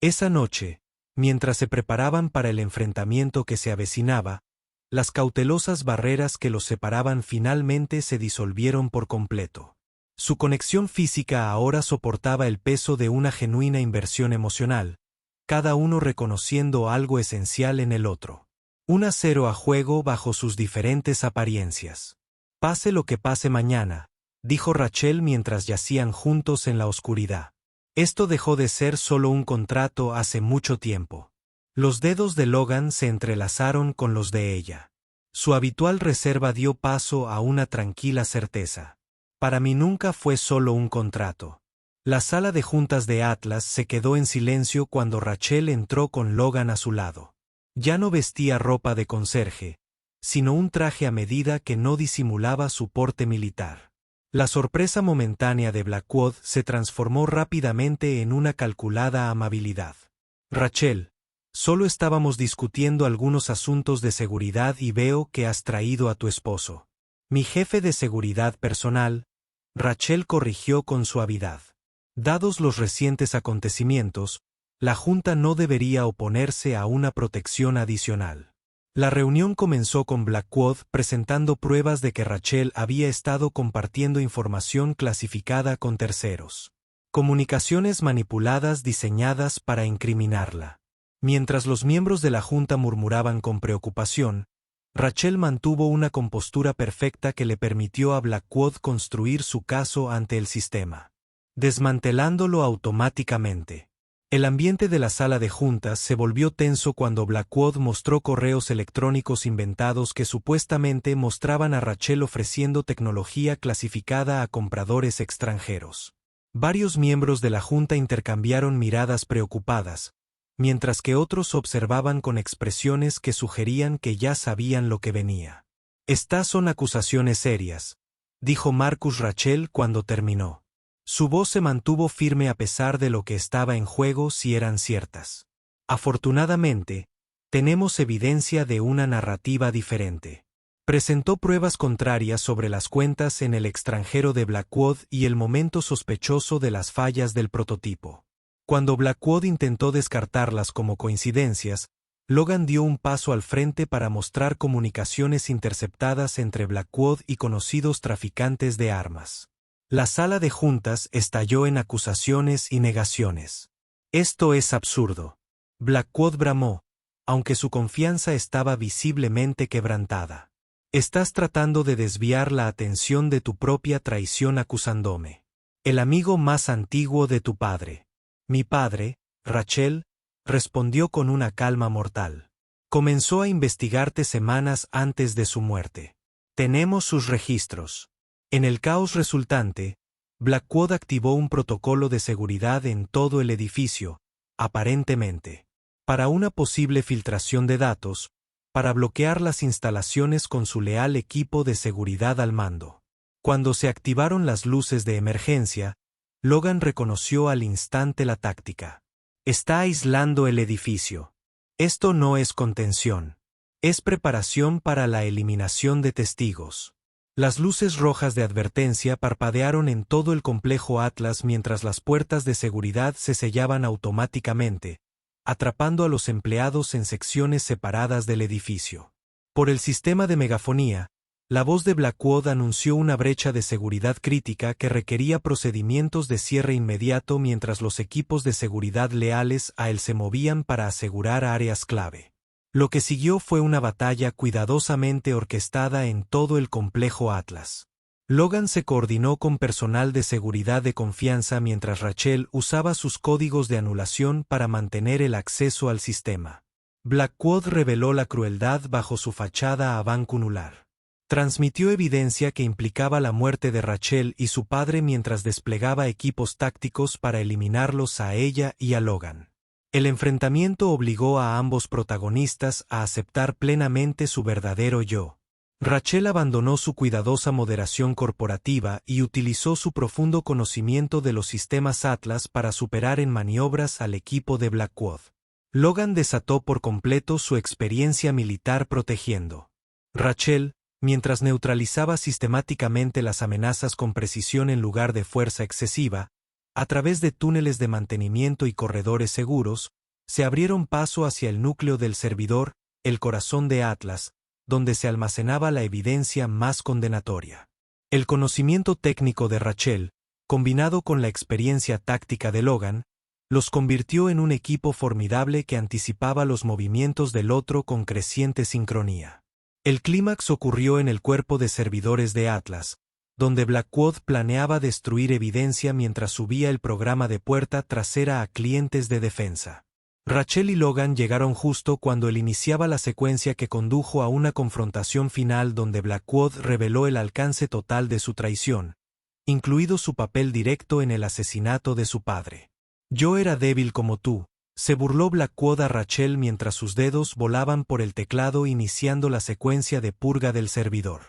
Esa noche, mientras se preparaban para el enfrentamiento que se avecinaba, las cautelosas barreras que los separaban finalmente se disolvieron por completo. Su conexión física ahora soportaba el peso de una genuina inversión emocional, cada uno reconociendo algo esencial en el otro. Un acero a juego bajo sus diferentes apariencias. Pase lo que pase mañana, dijo Rachel mientras yacían juntos en la oscuridad. Esto dejó de ser solo un contrato hace mucho tiempo. Los dedos de Logan se entrelazaron con los de ella. Su habitual reserva dio paso a una tranquila certeza. Para mí nunca fue solo un contrato. La sala de juntas de Atlas se quedó en silencio cuando Rachel entró con Logan a su lado. Ya no vestía ropa de conserje, sino un traje a medida que no disimulaba su porte militar. La sorpresa momentánea de Blackwood se transformó rápidamente en una calculada amabilidad. Rachel, solo estábamos discutiendo algunos asuntos de seguridad y veo que has traído a tu esposo. Mi jefe de seguridad personal, Rachel corrigió con suavidad. Dados los recientes acontecimientos, la Junta no debería oponerse a una protección adicional. La reunión comenzó con Blackwood presentando pruebas de que Rachel había estado compartiendo información clasificada con terceros. Comunicaciones manipuladas diseñadas para incriminarla. Mientras los miembros de la Junta murmuraban con preocupación, Rachel mantuvo una compostura perfecta que le permitió a Blackwood construir su caso ante el sistema, desmantelándolo automáticamente. El ambiente de la sala de juntas se volvió tenso cuando Blackwood mostró correos electrónicos inventados que supuestamente mostraban a Rachel ofreciendo tecnología clasificada a compradores extranjeros. Varios miembros de la junta intercambiaron miradas preocupadas, mientras que otros observaban con expresiones que sugerían que ya sabían lo que venía. Estas son acusaciones serias, dijo Marcus Rachel cuando terminó. Su voz se mantuvo firme a pesar de lo que estaba en juego si eran ciertas. Afortunadamente, tenemos evidencia de una narrativa diferente. Presentó pruebas contrarias sobre las cuentas en el extranjero de Blackwood y el momento sospechoso de las fallas del prototipo. Cuando Blackwood intentó descartarlas como coincidencias, Logan dio un paso al frente para mostrar comunicaciones interceptadas entre Blackwood y conocidos traficantes de armas. La sala de juntas estalló en acusaciones y negaciones. Esto es absurdo. Blackwood bramó, aunque su confianza estaba visiblemente quebrantada. Estás tratando de desviar la atención de tu propia traición acusándome. El amigo más antiguo de tu padre. Mi padre, Rachel, respondió con una calma mortal. Comenzó a investigarte semanas antes de su muerte. Tenemos sus registros. En el caos resultante, Blackwood activó un protocolo de seguridad en todo el edificio, aparentemente, para una posible filtración de datos, para bloquear las instalaciones con su leal equipo de seguridad al mando. Cuando se activaron las luces de emergencia, Logan reconoció al instante la táctica. Está aislando el edificio. Esto no es contención. Es preparación para la eliminación de testigos. Las luces rojas de advertencia parpadearon en todo el complejo Atlas mientras las puertas de seguridad se sellaban automáticamente, atrapando a los empleados en secciones separadas del edificio. Por el sistema de megafonía, la voz de Blackwood anunció una brecha de seguridad crítica que requería procedimientos de cierre inmediato mientras los equipos de seguridad leales a él se movían para asegurar áreas clave. Lo que siguió fue una batalla cuidadosamente orquestada en todo el complejo Atlas. Logan se coordinó con personal de seguridad de confianza mientras Rachel usaba sus códigos de anulación para mantener el acceso al sistema. Blackwood reveló la crueldad bajo su fachada avuncular. Transmitió evidencia que implicaba la muerte de Rachel y su padre mientras desplegaba equipos tácticos para eliminarlos a ella y a Logan. El enfrentamiento obligó a ambos protagonistas a aceptar plenamente su verdadero yo. Rachel abandonó su cuidadosa moderación corporativa y utilizó su profundo conocimiento de los sistemas Atlas para superar en maniobras al equipo de Blackwood. Logan desató por completo su experiencia militar protegiendo. Rachel, mientras neutralizaba sistemáticamente las amenazas con precisión en lugar de fuerza excesiva, a través de túneles de mantenimiento y corredores seguros, se abrieron paso hacia el núcleo del servidor, el corazón de Atlas, donde se almacenaba la evidencia más condenatoria. El conocimiento técnico de Rachel, combinado con la experiencia táctica de Logan, los convirtió en un equipo formidable que anticipaba los movimientos del otro con creciente sincronía. El clímax ocurrió en el cuerpo de servidores de Atlas, donde Blackwood planeaba destruir evidencia mientras subía el programa de puerta trasera a clientes de defensa. Rachel y Logan llegaron justo cuando él iniciaba la secuencia que condujo a una confrontación final donde Blackwood reveló el alcance total de su traición, incluido su papel directo en el asesinato de su padre. Yo era débil como tú, se burló Blackwood a Rachel mientras sus dedos volaban por el teclado iniciando la secuencia de purga del servidor.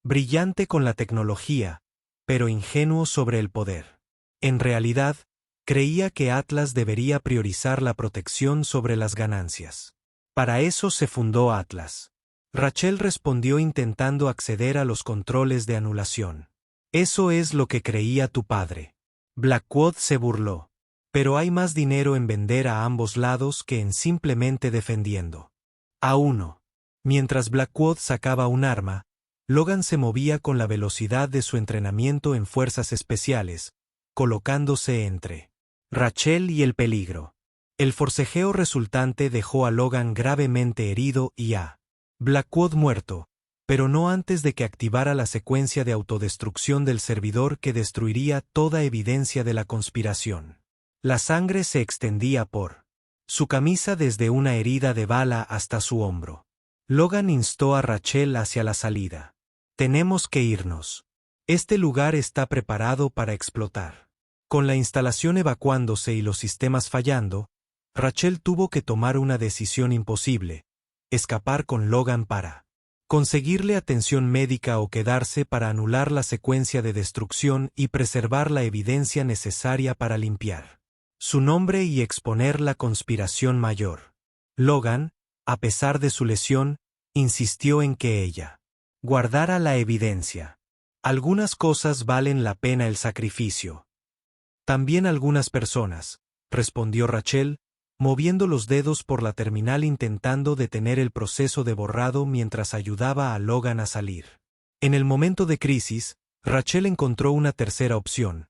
Brillante con la tecnología, pero ingenuo sobre el poder. En realidad, creía que Atlas debería priorizar la protección sobre las ganancias. Para eso se fundó Atlas. Rachel respondió intentando acceder a los controles de anulación. Eso es lo que creía tu padre. Blackwood se burló. Pero hay más dinero en vender a ambos lados que en simplemente defendiendo a uno. Mientras Blackwood sacaba un arma, Logan se movía con la velocidad de su entrenamiento en fuerzas especiales, colocándose entre Rachel y el peligro. El forcejeo resultante dejó a Logan gravemente herido y a Blackwood muerto, pero no antes de que activara la secuencia de autodestrucción del servidor que destruiría toda evidencia de la conspiración. La sangre se extendía por su camisa desde una herida de bala hasta su hombro. Logan instó a Rachel hacia la salida. Tenemos que irnos. Este lugar está preparado para explotar. Con la instalación evacuándose y los sistemas fallando, Rachel tuvo que tomar una decisión imposible: escapar con Logan para conseguirle atención médica o quedarse para anular la secuencia de destrucción y preservar la evidencia necesaria para limpiar su nombre y exponer la conspiración mayor. Logan, a pesar de su lesión, insistió en que ella guardara la evidencia. Algunas cosas valen la pena el sacrificio. También algunas personas, respondió Rachel, moviendo los dedos por la terminal intentando detener el proceso de borrado mientras ayudaba a Logan a salir. En el momento de crisis, Rachel encontró una tercera opción: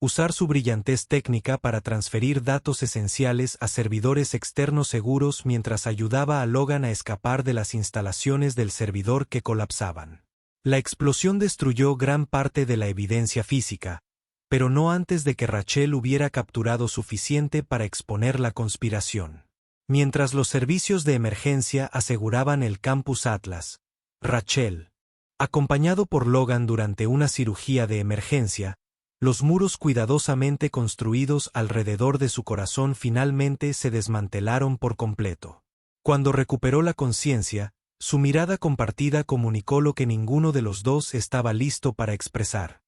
usar su brillantez técnica para transferir datos esenciales a servidores externos seguros mientras ayudaba a Logan a escapar de las instalaciones del servidor que colapsaban. La explosión destruyó gran parte de la evidencia física, pero no antes de que Rachel hubiera capturado suficiente para exponer la conspiración. Mientras los servicios de emergencia aseguraban el campus Atlas, Rachel, acompañado por Logan durante una cirugía de emergencia, los muros cuidadosamente construidos alrededor de su corazón finalmente se desmantelaron por completo. Cuando recuperó la conciencia, su mirada compartida comunicó lo que ninguno de los dos estaba listo para expresar: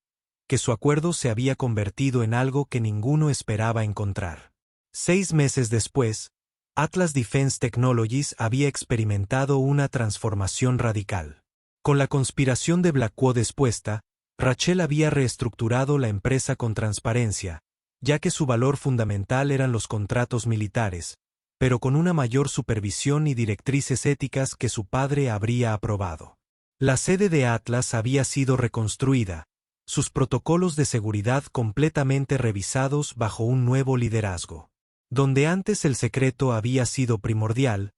que su acuerdo se había convertido en algo que ninguno esperaba encontrar. 6 meses después, Atlas Defense Technologies había experimentado una transformación radical. Con la conspiración de Blackwood expuesta, Rachel había reestructurado la empresa con transparencia, ya que su valor fundamental eran los contratos militares, pero con una mayor supervisión y directrices éticas que su padre habría aprobado. La sede de Atlas había sido reconstruida, sus protocolos de seguridad completamente revisados bajo un nuevo liderazgo. Donde antes el secreto había sido primordial,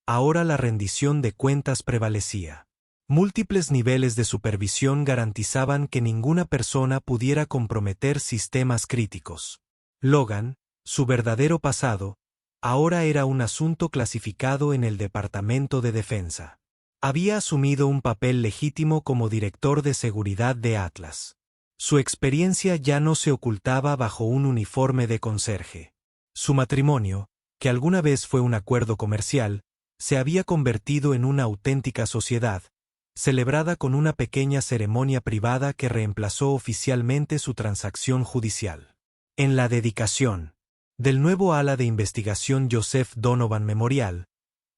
ahora la rendición de cuentas prevalecía. Múltiples niveles de supervisión garantizaban que ninguna persona pudiera comprometer sistemas críticos. Logan, su verdadero pasado, ahora era un asunto clasificado en el Departamento de Defensa. Había asumido un papel legítimo como director de seguridad de Atlas. Su experiencia ya no se ocultaba bajo un uniforme de conserje. Su matrimonio, que alguna vez fue un acuerdo comercial, se había convertido en una auténtica sociedad, celebrada con una pequeña ceremonia privada que reemplazó oficialmente su transacción judicial. En la dedicación del nuevo ala de investigación Joseph Donovan Memorial,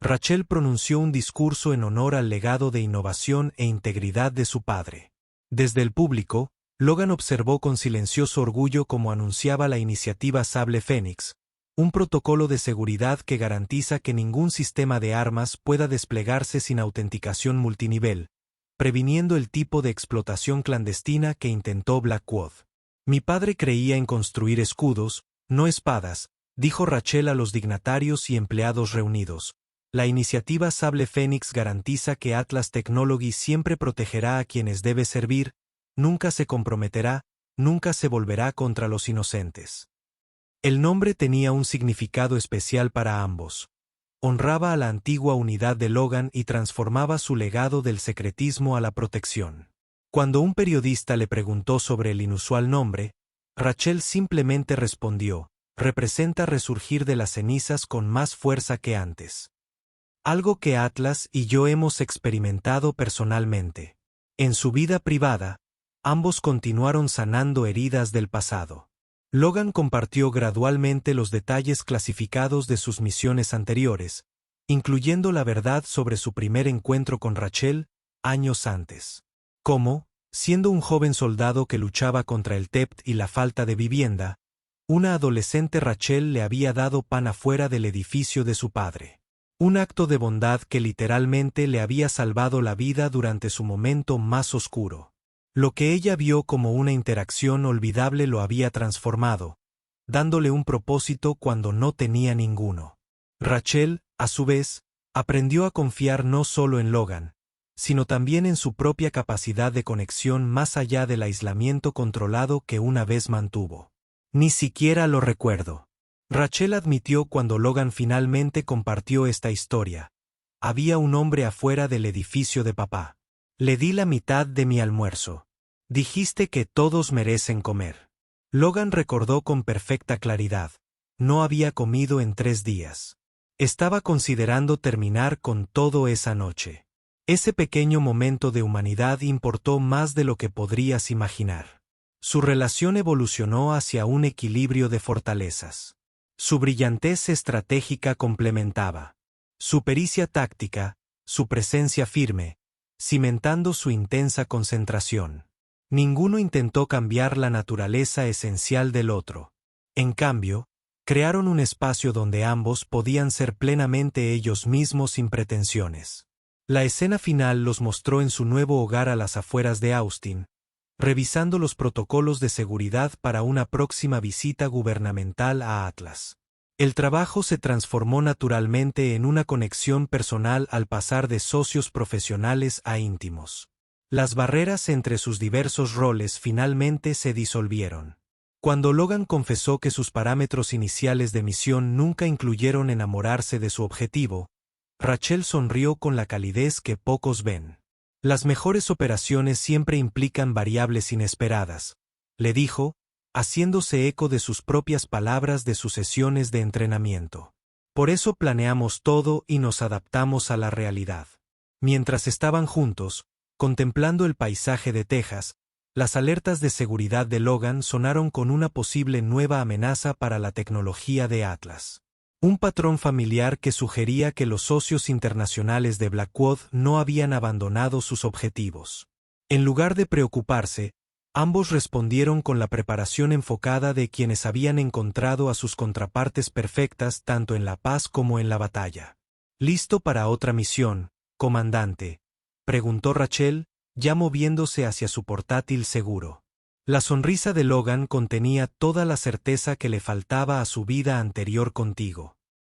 Rachel pronunció un discurso en honor al legado de innovación e integridad de su padre. Desde el público, Logan observó con silencioso orgullo cómo anunciaba la iniciativa Sable Fénix, un protocolo de seguridad que garantiza que ningún sistema de armas pueda desplegarse sin autenticación multinivel, previniendo el tipo de explotación clandestina que intentó Blackwood. Mi padre creía en construir escudos, no espadas, dijo Rachel a los dignatarios y empleados reunidos. La iniciativa Sable Fénix garantiza que Atlas Technologies siempre protegerá a quienes debe servir, nunca se comprometerá, nunca se volverá contra los inocentes. El nombre tenía un significado especial para ambos. Honraba a la antigua unidad de Logan y transformaba su legado del secretismo a la protección. Cuando un periodista le preguntó sobre el inusual nombre, Rachel simplemente respondió: representa resurgir de las cenizas con más fuerza que antes. Algo que Atlas y yo hemos experimentado personalmente. En su vida privada, ambos continuaron sanando heridas del pasado. Logan compartió gradualmente los detalles clasificados de sus misiones anteriores, incluyendo la verdad sobre su primer encuentro con Rachel, años antes. Cómo, siendo un joven soldado que luchaba contra el TEPT y la falta de vivienda, una adolescente Rachel le había dado pan afuera del edificio de su padre. Un acto de bondad que literalmente le había salvado la vida durante su momento más oscuro. Lo que ella vio como una interacción olvidable lo había transformado, dándole un propósito cuando no tenía ninguno. Rachel, a su vez, aprendió a confiar no solo en Logan, sino también en su propia capacidad de conexión más allá del aislamiento controlado que una vez mantuvo. Ni siquiera lo recuerdo. Rachel admitió cuando Logan finalmente compartió esta historia. Había un hombre afuera del edificio de papá. Le di la mitad de mi almuerzo. Dijiste que todos merecen comer. Logan recordó con perfecta claridad. No había comido en 3 días. Estaba considerando terminar con todo esa noche. Ese pequeño momento de humanidad importó más de lo que podrías imaginar. Su relación evolucionó hacia un equilibrio de fortalezas. Su brillantez estratégica complementaba su pericia táctica, su presencia firme, cimentando su intensa concentración. Ninguno intentó cambiar la naturaleza esencial del otro. En cambio, crearon un espacio donde ambos podían ser plenamente ellos mismos sin pretensiones. La escena final los mostró en su nuevo hogar a las afueras de Austin. revisando los protocolos de seguridad para una próxima visita gubernamental a Atlas. El trabajo se transformó naturalmente en una conexión personal al pasar de socios profesionales a íntimos. Las barreras entre sus diversos roles finalmente se disolvieron. Cuando Logan confesó que sus parámetros iniciales de misión nunca incluyeron enamorarse de su objetivo, Rachel sonrió con la calidez que pocos ven. Las mejores operaciones siempre implican variables inesperadas, le dijo, haciéndose eco de sus propias palabras de sus sesiones de entrenamiento. Por eso planeamos todo y nos adaptamos a la realidad. Mientras estaban juntos, contemplando el paisaje de Texas, las alertas de seguridad de Logan sonaron con una posible nueva amenaza para la tecnología de Atlas. Un patrón familiar que sugería que los socios internacionales de Blackwood no habían abandonado sus objetivos. En lugar de preocuparse, ambos respondieron con la preparación enfocada de quienes habían encontrado a sus contrapartes perfectas tanto en la paz como en la batalla. ¿Listo para otra misión, comandante?, preguntó Rachel, ya moviéndose hacia su portátil seguro. La sonrisa de Logan contenía toda la certeza que le faltaba a su vida anterior contigo.